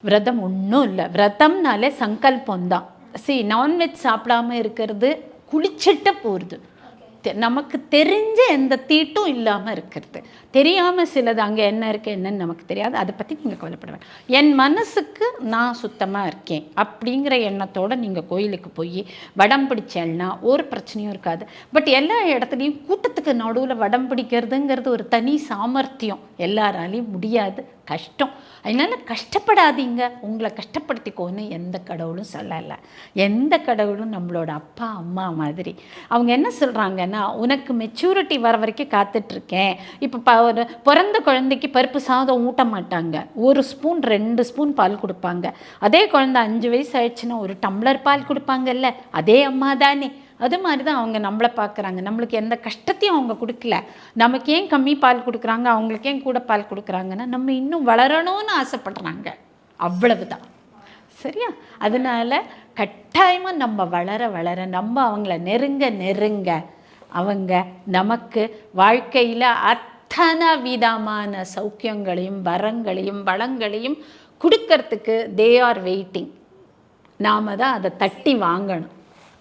விரதம் ஒன்றும் இல்லை. விரதம்னாலே சங்கல்பம் தான். நான்வெஜ் சாப்பிடாம இருக்கிறது குளிச்சுட்டு போகிறது. நமக்கு தெரிஞ்ச எந்த தீட்டும் இல்லாமல் இருக்கிறது. தெரியாமல் சிலது அங்கே என்ன இருக்குது என்னன்னு நமக்கு தெரியாது. அதை பற்றி நீங்கள் கவலைப்பட வேண்டாம். என் மனசுக்கு நான் சுத்தமாக இருக்கேன் அப்படிங்கிற எண்ணத்தோடு நீங்கள் கோயிலுக்கு போய் வடம் பிடிச்சேன்னா ஒரு பிரச்சனையும் இருக்காது. பட் எல்லா இடத்துலையும் கூட்டத்துக்கு நடுவில் வடம் பிடிக்கிறதுங்கிறது ஒரு தனி சாமர்த்தியம். எல்லாராலையும் முடியாது, கஷ்டம். அதனால் கஷ்டப்படாதீங்க, உங்களை கஷ்டப்படுத்திக்கோன்னு எந்த கடவுளும் சொல்லலை. எந்த கடவுளும் நம்மளோட அப்பா அம்மா மாதிரி. அவங்க என்ன சொல்கிறாங்கன்னா, உனக்கு மெச்சூரிட்டி வர வரைக்கும் காத்துட்ருக்கேன். இப்போ பிறந்த குழந்தைக்கு பருப்பு சாதம் ஊட்ட மாட்டாங்க. 1 ஸ்பூன் 2 ஸ்பூன் பால் கொடுப்பாங்க. அதே குழந்தை 5 வயசு ஆயிடுச்சுன்னா 1 டம்ளர் பால் கொடுப்பாங்கல்ல, அதே அம்மா தானே. அது மாதிரி தான் அவங்க நம்மளை பார்க்குறாங்க. நம்மளுக்கு எந்த கஷ்டத்தையும் அவங்க கொடுக்கல. நமக்கு ஏன் கம்மி பால் கொடுக்குறாங்க, அவங்களுக்கு ஏன் கூட பால் கொடுக்குறாங்கன்னா நம்ம இன்னும் வளரணும்னு ஆசைப்படுறாங்க, அவ்வளவுதான். சரியா? அதனால் கட்டாயமாக நம்ம வளர வளர நம்ம அவங்கள நெருங்க நெருங்க அவங்க நமக்கு வாழ்க்கையில் அத்தனை விதமான சௌக்கியங்களையும் வரங்களையும் வளங்களையும் கொடுக்கறதுக்கு தே ஆர் வெயிட்டிங். நாம் தான் அதை தட்டி வாங்கணும்.